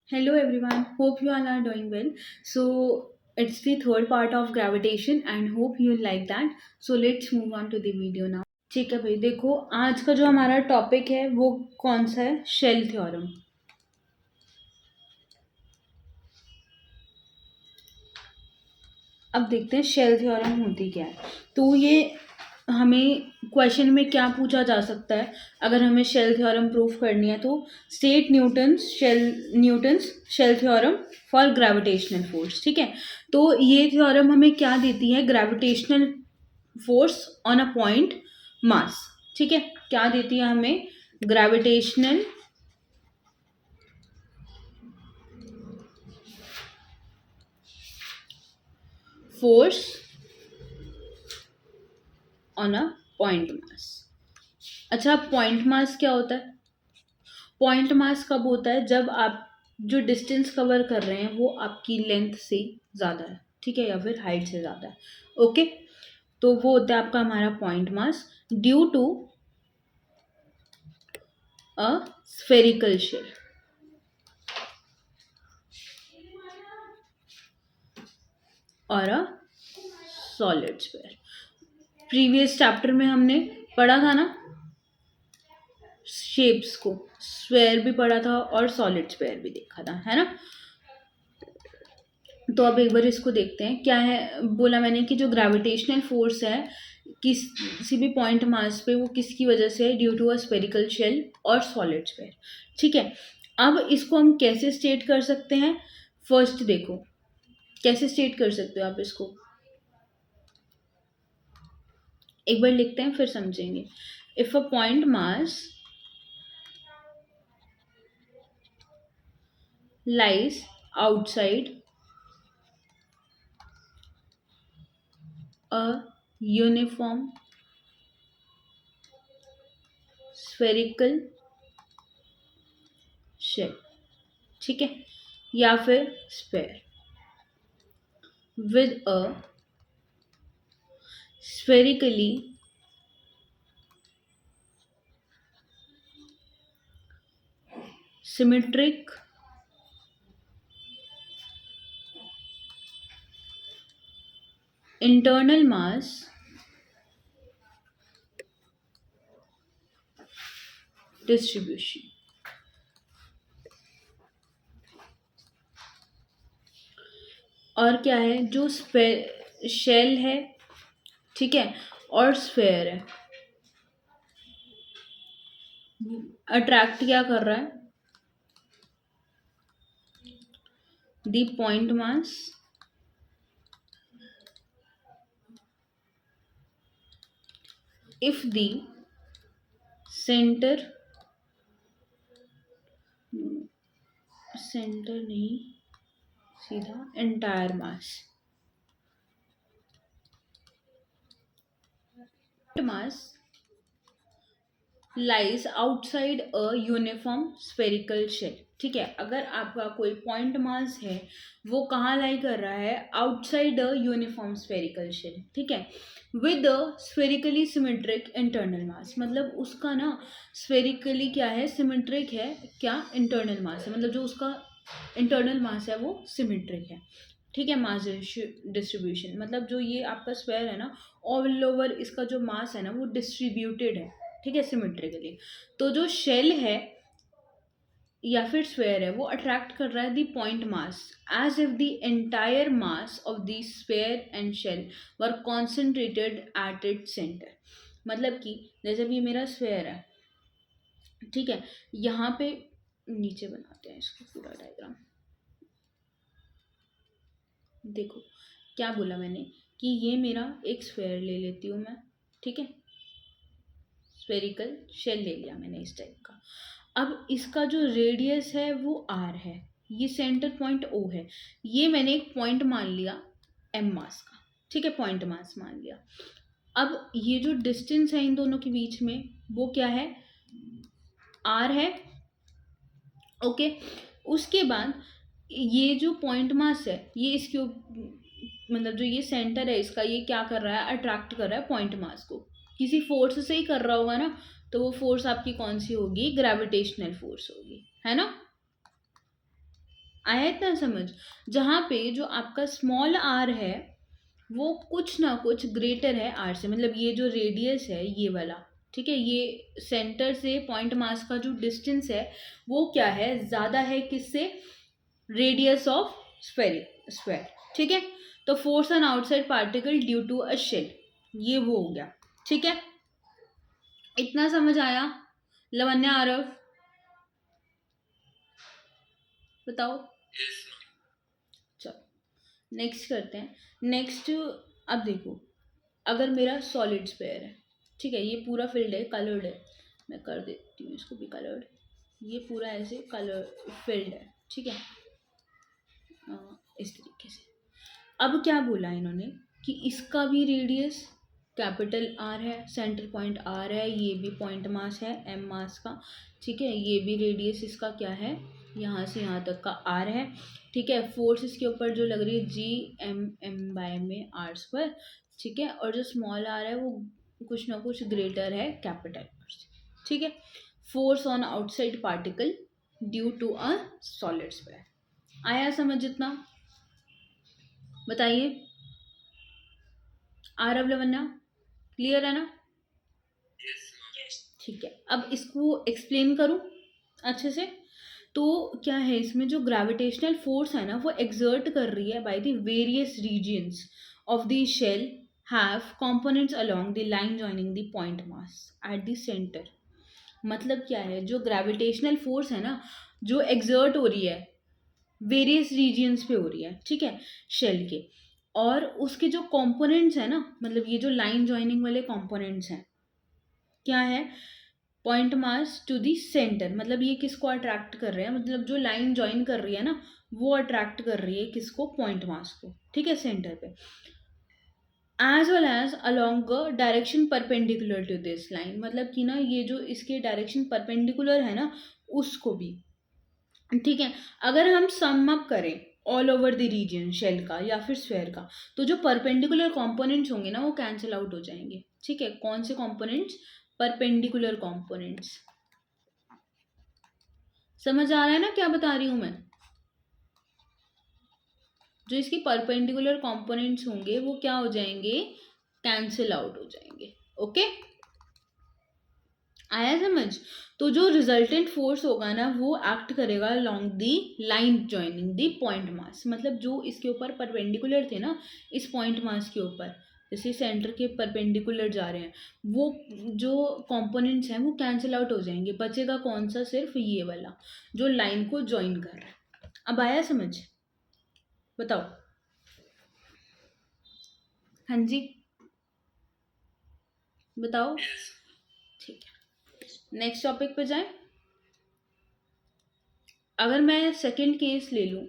Hello everyone, hope you all are doing well. So it's the third part of gravitation and hope you like that. So let's move on to the video now. ठीक है भाई, देखो आज का जो हमारा topic है वो कौन सा है, शेल थ्योरम। अब देखते हैं शेल थ्योरम होती क्या है। तो ये हमें क्वेश्चन में क्या पूछा जा सकता है अगर हमें शेल थ्योरम प्रूफ करनी है, तो state Newton's shell theorem for gravitational force. ठीक है, तो ये थ्योरम हमें क्या देती है, gravitational force on a point mass. ठीक है, क्या देती है हमें, gravitational force on a point mass. अच्छा, पॉइंट मास क्या होता है? पॉइंट मास कब होता है, जब आप जो डिस्टेंस कवर कर रहे हैं वो आपकी लेंथ से ज़्यादा है, ठीक है, या फिर हाइट से ज़्यादा है। ओके, तो वो होता है आपका हमारा point mass due to a spherical shell और a solid sphere. Previous chapter में हमने पढ़ा था ना शेप्स को, स्फेयर भी पढ़ा था और सॉलिड स्फेयर भी देखा था, है ना। तो अब एक बार इसको देखते हैं क्या है। बोला मैंने कि जो ग्रेविटेशनल फोर्स है किसी भी पॉइंट मास पे, वो किसकी वजह से है, due to a spherical shell और सॉलिड स्फेयर। ठीक है, अब इसको हम कैसे स्टेट कर सकते हैं। फर्स्ट देखो कैसे स्टेट कर सकते हो आप इसको, एक बार लिखते हैं फिर समझेंगे। If a point mass lies outside a uniform spherical shell, ठीक है, या फिर sphere with a spherically symmetric internal mass distribution। और क्या है, जो शेल है, ठीक है, और स्फेयर है, अट्रैक्ट क्या कर रहा है, the point mass if the center नहीं, सीधा entire mass lies outside a uniform spherical shell. ठीक है, अगर आपका कोई पॉइंट मास है वो कहाँ लाई कर रहा है, outside a uniform spherical shell. ठीक है, with a spherically symmetric internal mass, मतलब उसका ना स्फेरिकली क्या है, सिमेट्रिक है, क्या इंटरनल मास है, मतलब जो उसका इंटरनल मास है वो सिमेट्रिक है। ठीक है, मास डिस्ट्रीब्यूशन मतलब जो ये आपका स्फेयर है ना, ऑल ओवर इसका जो मास है ना वो डिस्ट्रीब्यूटेड है, ठीक है, सिमेट्रिकली। तो जो शेल है या फिर स्फेयर है वो अट्रैक्ट कर रहा है the point mass as if the entire mass of the sphere and shell were concentrated at it centre. मतलब कि जैसे भी मेरा स्फेयर है, ठीक है, यहाँ पे नीचे बनाते हैं इसको पूरा डायग्राम। देखो क्या बोला मैंने कि ये मेरा एक स्फेयर ले लेती हूँ मैं, ठीक है, स्फेरिकल शेल ले लिया मैंने इस टाइप का। अब इसका जो रेडियस है वो आर है, ये सेंटर पॉइंट ओ है, ये मैंने एक पॉइंट मान लिया एम मास का, ठीक है, पॉइंट मास मान लिया। अब ये जो डिस्टेंस है इन दोनों के बीच में वो क्या है, आर है। ओके, उसके बाद ये जो पॉइंट मास है ये इसके मतलब जो ये सेंटर है इसका, ये क्या कर रहा है, अट्रैक्ट कर रहा है पॉइंट मास को, किसी फोर्स से ही कर रहा होगा ना, तो वो फोर्स आपकी कौन सी होगी, ग्रेविटेशनल फोर्स होगी, है ना। आया इतना समझ? जहाँ पे जो आपका स्मॉल आर है वो कुछ ना कुछ ग्रेटर है आर से, मतलब ये जो रेडियस है ये वाला, ठीक है, ये सेंटर से पॉइंट मास का जो डिस्टेंस है वो क्या है, ज़्यादा है किससे, रेडियस ऑफ स्फेयर, ठीक है। तो force on outside particle due to a shell, ये वो हो गया, ठीक है। इतना समझ आया? लवन्या, आरव, बताओ। चलो नेक्स्ट करते हैं। नेक्स्ट, अब देखो, अगर मेरा सॉलिड स्फेयर है, ठीक है, ये पूरा फील्ड है, कलर्ड है, मैं कर देती हूँ इसको भी कलर्ड, ये पूरा ऐसे कलर फील्ड है, ठीक है, इस तरीके से। अब क्या बोला इन्होंने कि इसका भी रेडियस कैपिटल आर है, सेंटर पॉइंट आर है, ये भी पॉइंट मास है एम मास का, ठीक है, ये भी रेडियस इसका क्या है, यहाँ से यहाँ तक का आर है, ठीक है। फोर्स इसके ऊपर जो लग रही है जी एम एम बाय में आर स्क्वायर, ठीक है, और जो स्मॉल आर है वो कुछ ना कुछ ग्रेटर है कैपिटल आर से, ठीक है। Force on outside particle due to a solid sphere, आया समझ इतना? बताइए, आरव, लवन्या, क्लियर है ना? ठीक है, अब इसको एक्सप्लेन करूं अच्छे से। तो क्या है, इसमें जो ग्रेविटेशनल फोर्स है ना वो एक्सर्ट कर रही है by the various regions of the shell have components along the line joining the point mass at the centre. मतलब क्या है, जो ग्रेविटेशनल फोर्स है ना जो एक्सर्ट हो रही है वेरियस रीजन्स पे हो रही है, ठीक है, शेल के, और उसके जो कंपोनेंट्स है ना, मतलब ये जो लाइन जॉइनिंग वाले कंपोनेंट्स हैं, क्या है, point mass to the centre, मतलब ये किसको अट्रैक्ट कर रहे हैं, मतलब जो लाइन ज्वाइन कर रही है ना वो अट्रैक्ट कर रही है किसको, पॉइंट मास को, ठीक है, सेंटर पे, as well as along direction perpendicular to this line, मतलब कि ना ये जो इसके डायरेक्शन परपेंडिकुलर है ना उसको भी, ठीक है। अगर हम सम अप करें all over the region shell का या फिर स्फेयर का, तो जो परपेंडिकुलर कंपोनेंट्स होंगे ना वो कैंसिल आउट हो जाएंगे, ठीक है। कौन से कंपोनेंट्स, परपेंडिकुलर कंपोनेंट्स, समझ आ रहा है ना क्या बता रही हूं मैं? जो इसके परपेंडिकुलर कंपोनेंट्स होंगे वो क्या हो जाएंगे, कैंसिल आउट हो जाएंगे, ओके, आया समझ? तो जो रिजल्टेंट फोर्स होगा ना वो एक्ट करेगा along the line joining the point mass, मतलब जो इसके ऊपर परपेंडिकुलर थे ना इस पॉइंट मास के ऊपर, जैसे सेंटर के परपेंडिकुलर जा रहे हैं, वो जो कंपोनेंट्स हैं वो कैंसिल आउट हो जाएंगे, बचेगा कौन सा, सिर्फ ये वाला जो लाइन को ज्वाइन कर रहा है। अब आया समझ? बताओ। हाँ जी, बताओ। ठीक है, नेक्स्ट टॉपिक पे जाएं। अगर मैं सेकंड केस ले लूं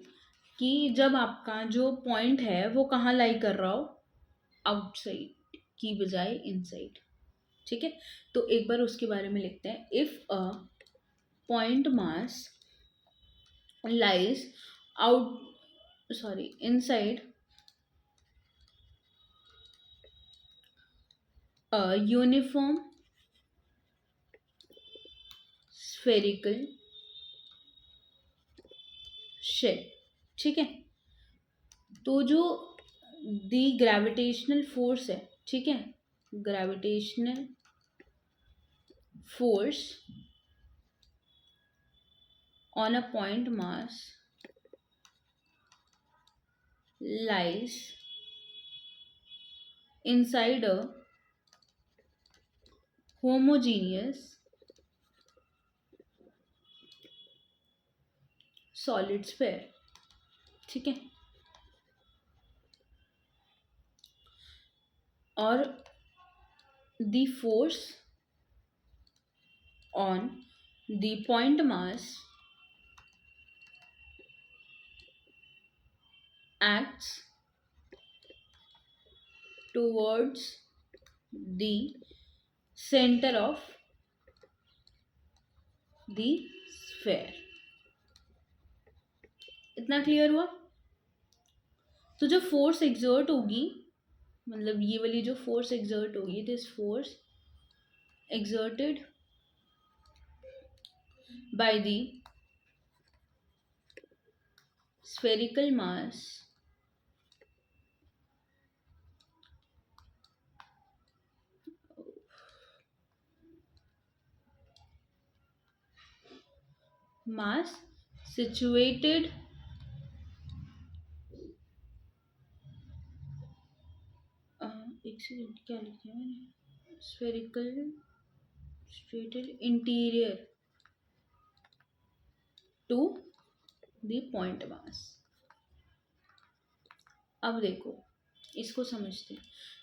कि जब आपका जो पॉइंट है वो कहाँ लाई कर रहा हो, आउटसाइड की बजाय इनसाइड, ठीक है, तो एक बार उसके बारे में लिखते हैं। If a point mass lies out, sorry, inside a uniform spherical shell, ठीक है, तो जो दी ग्रेविटेशनल फोर्स है, ठीक है, gravitational force on a point mass lies inside a homogeneous solid sphere, ठीक है, और the force on the point mass acts towards the center of the sphere। इतना क्लियर हुआ? तो जो फोर्स एग्जर्ट होगी, मतलब ये वाली जो फोर्स एग्जर्ट होगी, this force exerted by the spherical mass situated एक सेकंड, क्या लिखा है मैंने, spherical situated interior to the point mass। अब देखो, इसको समझते हैं।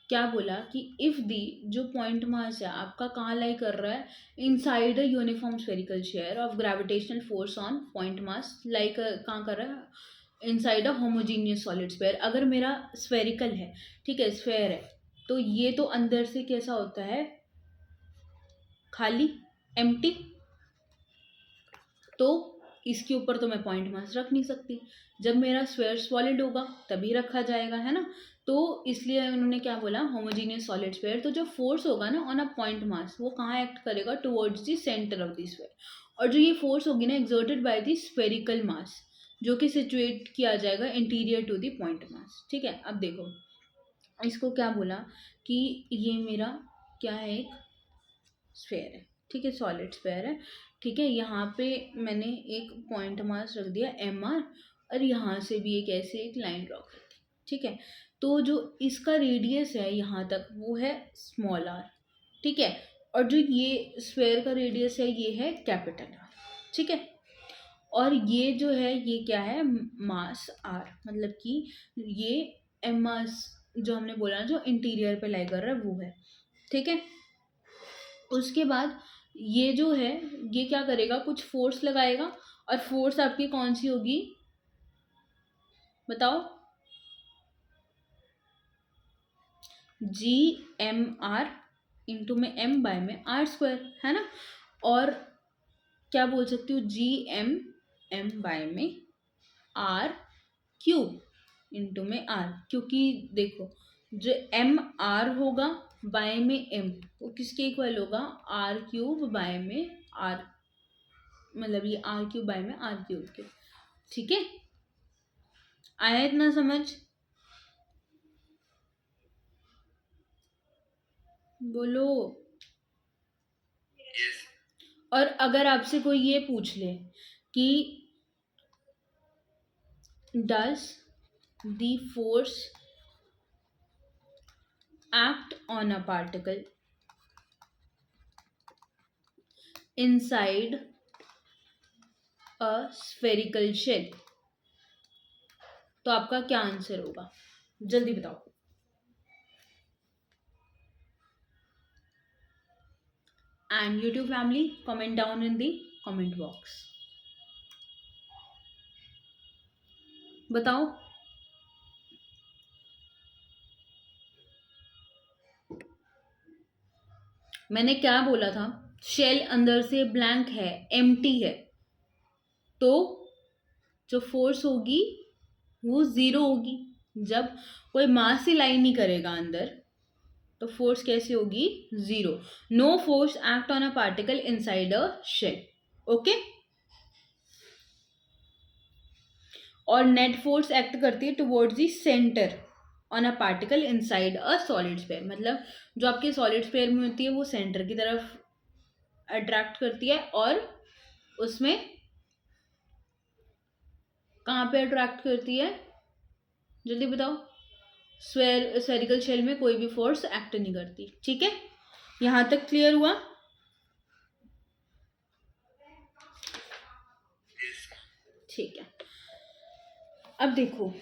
क्या बोला कि इफ दी जो पॉइंट मास है आपका कहाँ लाई कर रहा है, inside a uniform spherical share of gravitational force on point mass, like कहाँ कर रहा है, inside a homogeneous solid sphere. अगर मेरा स्फेरिकल है, ठीक है, स्फेयर है, तो ये तो अंदर से कैसा होता है, खाली, एम्प्टी, तो इसके ऊपर तो मैं पॉइंट मास रख नहीं सकती। जब मेरा स्फेयर सॉलिड होगा तभी रखा जाएगा, है ना। तो इसलिए उन्होंने क्या बोला, होमोजीनियस सॉलिड स्फेयर। तो जो फोर्स होगा ना ऑन अ पॉइंट मास, वो कहाँ एक्ट करेगा, towards the centre of the sphere. और जो ये फोर्स होगी ना exerted by the spherical mass, जो कि सिचुएट किया जाएगा interior to the point mass. ठीक है, अब देखो इसको क्या बोला कि ये मेरा क्या है, एक स्फेयर है, ठीक है, सॉलिड स्फेयर है, ठीक है। यहाँ पे मैंने एक पॉइंट मास रख दिया mr, और यहाँ से भी एक ऐसे एक लाइन ड्रॉ कर दी, ठीक है। तो जो इसका रेडियस है यहाँ तक वो है स्मॉल r, ठीक है, और जो ये स्फेयर का रेडियस है ये है कैपिटल R, ठीक है। और ये जो है ये क्या है, मास r, मतलब कि ये एम मास जो हमने बोला जो इंटीरियर पे लाई कर रहा है वो है, ठीक है। उसके बाद ये जो है ये क्या करेगा, कुछ फोर्स लगाएगा, और फोर्स आपकी कौन सी होगी बताओ, G(m(r) इंटू में m बाय में r², है ना। और क्या बोल सकती हूँ, G(m)m बाय में r³ इंटू में r, क्योंकि देखो जो mr होगा बाय में m, वो किसके इक्वल होगा, r³ बाय में r, मतलब ये r³ बाय में r³ के, ठीक है। आया इतना समझ, बोलो। और अगर आपसे कोई ये पूछ ले कि does the force act on a particle inside a spherical shell, तो आपका क्या आंसर होगा, जल्दी बताओ। And YouTube family, comment down in the comment box, बताओ। मैंने क्या बोला था, शेल अंदर से ब्लैंक है, एम्प्टी है, तो जो फोर्स होगी वो जीरो होगी। जब कोई मास ही लाई नहीं करेगा अंदर तो फोर्स कैसे होगी, zero. No force act on a particle inside a shell, okay. और नेट फोर्स एक्ट करती है towards the centre on a particle inside a solid sphere, मतलब जो आपके सॉलिड स्फेयर में होती है वो सेंटर की तरफ अट्रैक्ट करती है, और उसमें कहाँ पे अट्रैक्ट करती है, जल्दी बताओ। स्फेरिकल शेल में कोई भी फोर्स एक्ट नहीं करती, ठीक है। यहां तक क्लियर हुआ, ठीक है। अब देखो,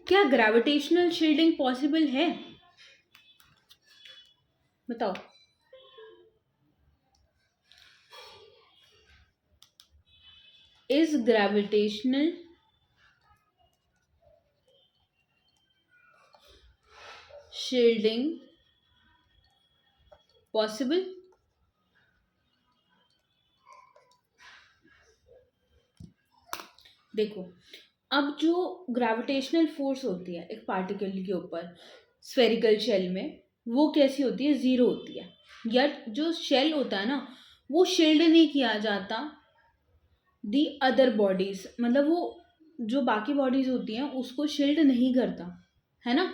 क्या ग्रेविटेशनल शील्डिंग पॉसिबल है, बताओ। इज ग्रेविटेशनल शील्डिंग पॉसिबल, देखो अब जो ग्रेविटेशनल फोर्स होती है एक पार्टिकल के ऊपर स्फेरिकल शेल में, वो कैसी होती है, जीरो होती है। या जो शेल होता है ना वो शील्ड नहीं किया जाता दी अदर बॉडीज, मतलब वो जो बाकी बॉडीज होती हैं उसको शील्ड नहीं करता, है ना।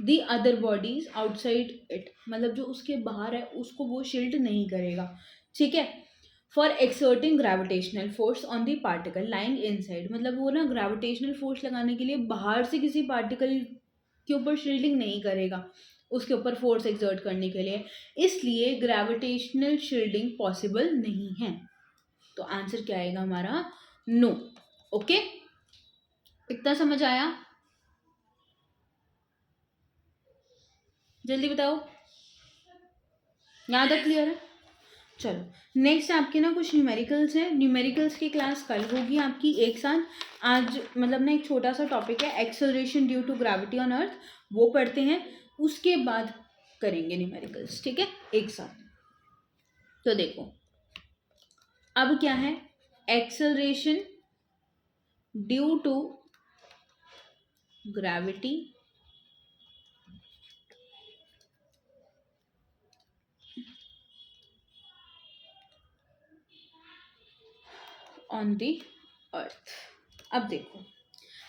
The other bodies outside it, मतलब जो उसके बाहर है उसको वो शील्ड नहीं करेगा, ठीक है। For exerting gravitational force on the particle lying inside, मतलब वो ना ग्रेविटेशनल फोर्स लगाने के लिए बाहर से किसी पार्टिकल के ऊपर शील्डिंग नहीं करेगा, उसके ऊपर फोर्स एक्सर्ट करने के लिए, इसलिए ग्रेविटेशनल शील्डिंग पॉसिबल नहीं है। तो आंसर क्या आएगा हमारा? नो। ओके, इतना समझ आया? जल्दी बताओ, यहाँ तक क्लियर है? चलो नेक्स्ट आपके ना कुछ न्यूमेरिकल्स हैं। न्यूमेरिकल्स की क्लास कल होगी आपकी एक साथ। आज मतलब ना एक छोटा सा टॉपिक है acceleration due to gravity on earth, वो पढ़ते हैं, उसके बाद करेंगे न्यूमेरिकल्स, ठीक है, एक साथ। तो देखो अब क्या है, acceleration due to gravity on the earth. अब देखो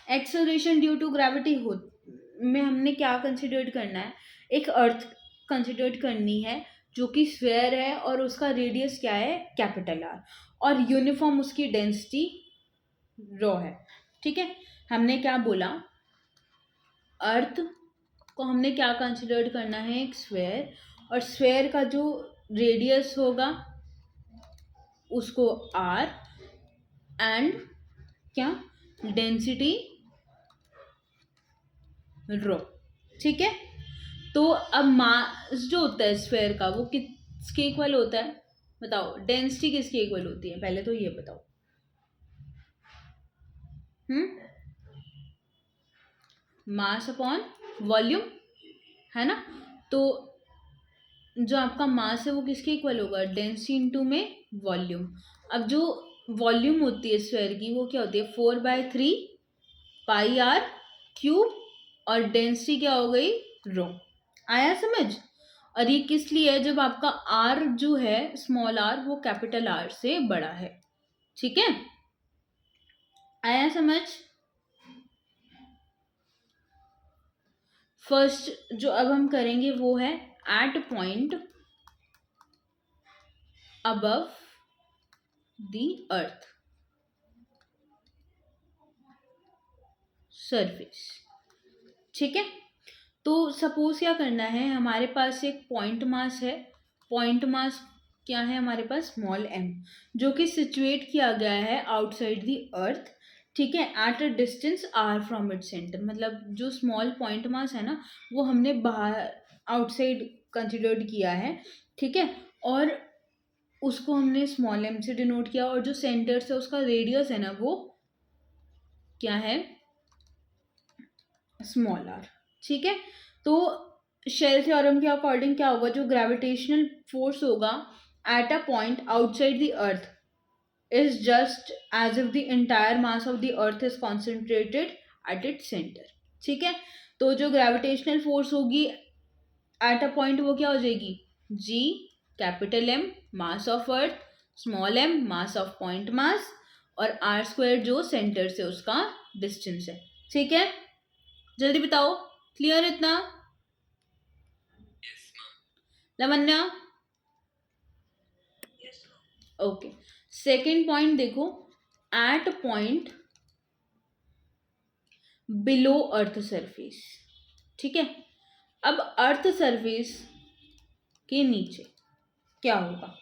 एक्सेलरेशन ड्यू टू ग्रेविटी हो में हमने क्या कंसिडर करना है, एक अर्थ कंसिडर करनी है जो कि स्फेयर है और उसका रेडियस क्या है, कैपिटल आर, और यूनिफॉर्म उसकी डेंसिटी रो है, ठीक है। हमने क्या बोला, अर्थ को हमने क्या कंसिडर करना है, एक स्फेयर, और स्फेयर का जो रेडियस होगा उसको आर, एंड क्या, डेंसिटी रो, ठीक है। तो अब मास जो होता है स्फेयर का वो किसके इक्वल होता है, बताओ, डेंसिटी किसके इक्वल होती है, पहले तो ये बताओ। मास अपॉन वॉल्यूम, है ना। तो जो आपका मास है वो किसके इक्वल होगा, डेंसिटी इंटू में वॉल्यूम। अब जो वॉल्यूम होती है स्फेयर की वो क्या होती है, 4/3 पाई आर क्यूब, और डेंसिटी क्या हो गई, रो। आया समझ? और ये किस लिए है, जब आपका आर जो है स्मॉल आर वो कैपिटल आर से बड़ा है, ठीक है। आया समझ? फर्स्ट जो अब हम करेंगे वो है at point above the earth surface, ठीक है। तो सपोज क्या करना है, हमारे पास एक पॉइंट मास है, पॉइंट मास क्या है हमारे पास, स्मॉल m, जो कि सिचुएट किया गया है आउटसाइड द अर्थ, ठीक है, at a distance r from it centre. मतलब जो स्मॉल पॉइंट मास है ना वो हमने बाहर आउटसाइड कंसिडर्ड किया है, ठीक है, और उसको हमने स्मॉल m से डिनोट किया, और जो सेंटर से उसका रेडियस है ना वो क्या है, स्मॉल आर, ठीक है। तो शेल थ्योरम के अकॉर्डिंग क्या होगा, जो ग्रेविटेशनल फोर्स होगा at a point outside the earth is just as if the entire mass of the earth is concentrated at it centre, ठीक है। तो जो ग्रेविटेशनल फोर्स होगी एट अ पॉइंट वो क्या हो जाएगी, G capital M mass of earth, small m mass of point mass, और आर स्क्वायर जो सेंटर से उसका डिस्टेंस है, ठीक है। जल्दी बताओ, क्लियर इतना? लावण्या? ओके, सेकेंड पॉइंट देखो, at point below earth surface, ठीक है। अब अर्थ सरफेस के नीचे क्या होगा,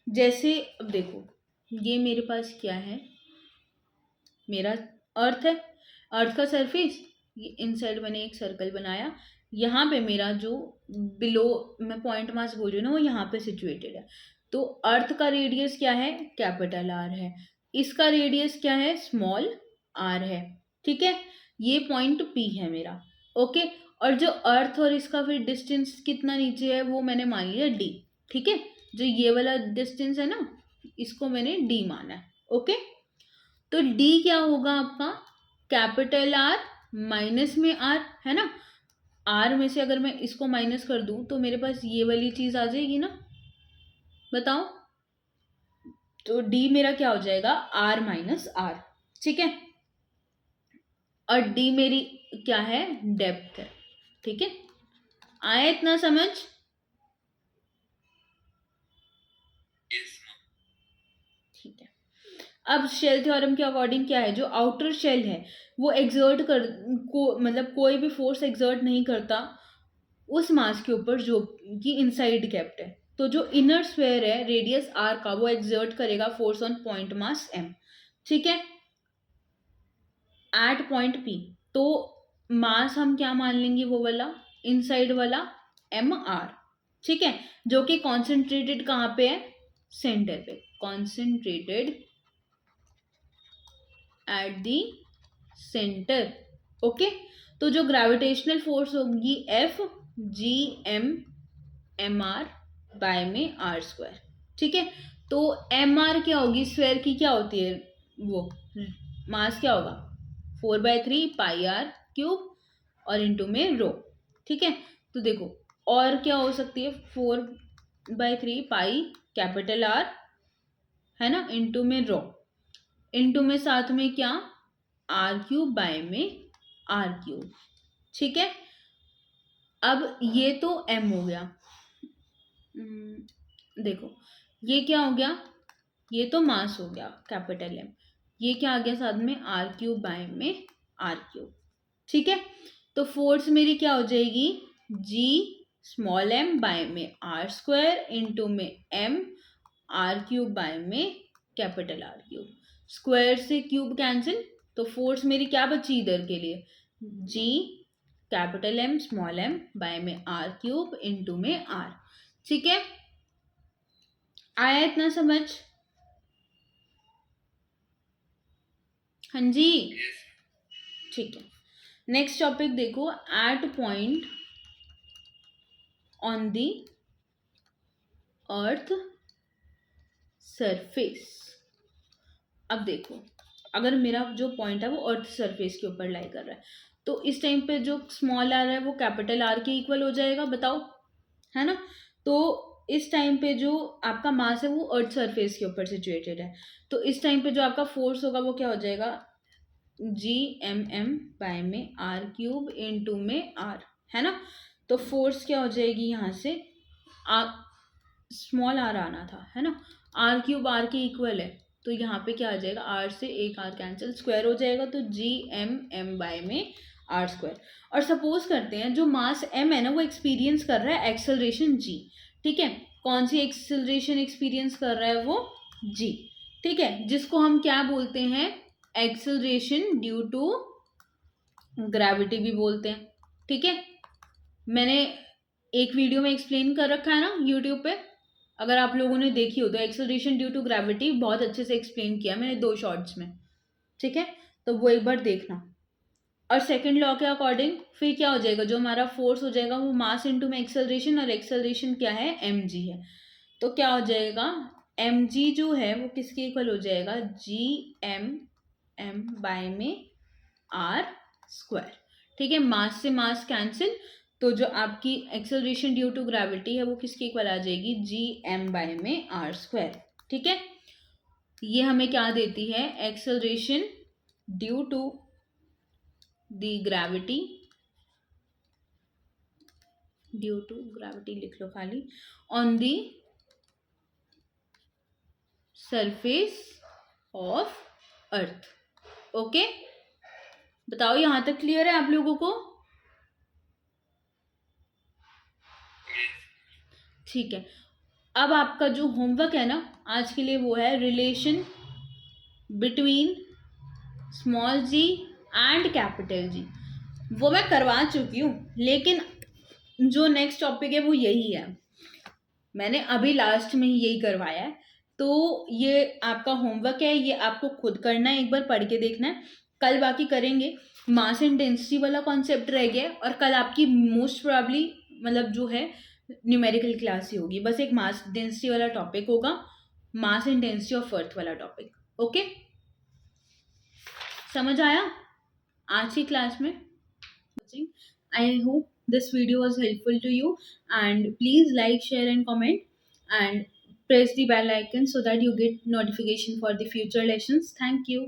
जैसे अब देखो ये मेरे पास क्या है, मेरा अर्थ है, अर्थ का सरफेस, ये इनसाइड मैंने एक सर्कल बनाया, यहाँ पे मेरा जो बिलो मैं पॉइंट मास बोल रही हूँ ना वो यहाँ पे सिचुएटेड है। तो अर्थ का रेडियस क्या है, कैपिटल आर है, इसका रेडियस क्या है, स्मॉल आर है, ठीक है। ये पॉइंट पी है मेरा, ओके। और जो अर्थ और इसका फिर डिस्टेंस कितना नीचे है वो मैंने मान लिया डी, ठीक है। जो ये वाला डिस्टेंस है ना इसको मैंने डी माना है, ओके। तो डी क्या होगा आपका, कैपिटल आर माइनस में आर, है ना। आर में से अगर मैं इसको माइनस कर दूं तो मेरे पास ये वाली चीज आ जाएगी ना, बताओ। तो डी मेरा क्या हो जाएगा, आर माइनस आर, ठीक है। और डी मेरी क्या है, डेप्थ है। ठीक है, आया इतना समझ? ठीक है, अब शेल थ्योरम के अकॉर्डिंग क्या है, जो आउटर शेल है वो एग्जर्ट कर को मतलब कोई भी फोर्स एग्जर्ट नहीं करता उस मास के ऊपर जो कि इनसाइड केप्ट है। तो जो इनर स्फेयर है रेडियस आर का, वो एग्जर्ट करेगा force on point mass M. ठीक है, एट पॉइंट पी। तो मास हम क्या मान लेंगे, वो वाला इनसाइड वाला एम आर। ठीक है, जो कि कॉन्सेंट्रेटेड कहाँ पे है, सेंटर पे, concentrated at the centre. Okay, तो जो ग्रेविटेशनल फोर्स होगी F G M R by में आर स्क्वायर। ठीक है, तो एम आर क्या होगी, स्क्वायर की क्या होती है, वो मास क्या होगा 4/3 पाई आर क्यूब और इंटू में रो। ठीक है, तो देखो और क्या हो सकती है, 4/3 पाई कैपिटल आर है ना, इंटू में रो, इंटू में साथ में क्या आर क्यूब बाय में आर क्यूब। ठीक है, अब ये तो एम हो गया। देखो ये क्या हो गया, ये तो मास हो गया कैपिटल एम, ये क्या आ गया साथ में आर क्यूब बाय में आर क्यूब। ठीक है, तो फोर्स मेरी क्या हो जाएगी, जी स्मॉल एम बाय में आर स्क्वायर इंटू में एम आर क्यूब बाय में कैपिटल आर क्यूब। स्क्वायर से क्यूब कैंसिल, तो फोर्स मेरी क्या बची इधर के लिए, G capital M small m by में आर क्यूब इंटू में आर। ठीक है, आया इतना समझ? हाँ जी, ठीक है। नेक्स्ट टॉपिक देखो, at point on the earth surface. अब देखो अगर मेरा जो पॉइंट है वो अर्थ सरफेस के ऊपर लाई कर रहा है, तो इस टाइम पे जो स्मॉल आर है वो कैपिटल आर के इक्वल हो जाएगा, बताओ, है ना। तो इस टाइम पे जो आपका मास है वो अर्थ सरफेस के ऊपर सिचुएटेड है, तो इस टाइम पे जो आपका फोर्स होगा वो क्या हो जाएगा, जी एम बाय में आर क्यूब इंटू में आर, है ना। तो फोर्स क्या हो जाएगी यहाँ से, स्मॉल आर आना था, है ना, आर क्यूब आर के इक्वल है, तो यहाँ पे क्या आ जाएगा, आर से एक आर कैंसिल, स्क्वायर हो जाएगा, तो जी एम बाय में आर स्क्वायर। और सपोज करते हैं जो मास एम है ना वो एक्सपीरियंस कर रहा है एक्सेलरेशन जी। ठीक है, कौन सी एक्सेलरेशन एक्सपीरियंस कर रहा है वो, जी। ठीक है, जिसको हम क्या बोलते हैं, एक्सेलरेशन ड्यू टू ग्रेविटी भी बोलते हैं। ठीक है, मैंने एक वीडियो में एक्सप्लेन कर रखा है ना यूट्यूब पे, अगर आप लोगों ने देखी हो तो एक्सेलरेशन ड्यू टू ग्रेविटी बहुत अच्छे से एक्सप्लेन किया मैंने 2 शॉर्ट्स में। ठीक है, तो वो एक बार देखना। और सेकंड लॉ के अकॉर्डिंग फिर क्या हो जाएगा, जो हमारा फोर्स हो जाएगा वो मास इनटू में एक्सेलरेशन, और एक्सेलरेशन क्या है, एम जी है। तो क्या हो जाएगा, एम जी जो है वो किसके इक्वल हो जाएगा, जी एम बाय में आर स्क्वायर। ठीक है, मास से मास कैंसिल, तो जो आपकी एक्सेलरेशन ड्यू टू ग्रेविटी है वो किसके इक्वल आ जाएगी, जी एम बाय में आर स्क्वायर। ठीक है, ये हमें क्या देती है, acceleration due to the gravity, due to gravity लिख लो खाली, on the surface of earth. Okay, बताओ यहां तक क्लियर है आप लोगों को? ठीक है, अब आपका जो होमवर्क है ना आज के लिए वो है relation between small G and capital G. वो मैं करवा चुकी हूँ, लेकिन जो नेक्स्ट टॉपिक है वो यही है, मैंने अभी लास्ट में ही यही करवाया है। तो ये आपका होमवर्क है, ये आपको खुद करना है, एक बार पढ़ के देखना है, कल बाकी करेंगे। मास एंड डेंसिटी वाला कॉन्सेप्ट रह गया है, और कल आपकी मोस्ट प्रोबेबली मतलब जो है न्यूमेरिकल क्लास ही होगी, बस एक मास डेंसिटी वाला टॉपिक होगा, mass and density of earth वाला टॉपिक। ओके, समझ आया आज की क्लास में? I hope this video was helpful to you, and please like, share and comment, and press the bell icon so that you get notification for the future lessons. Thank you.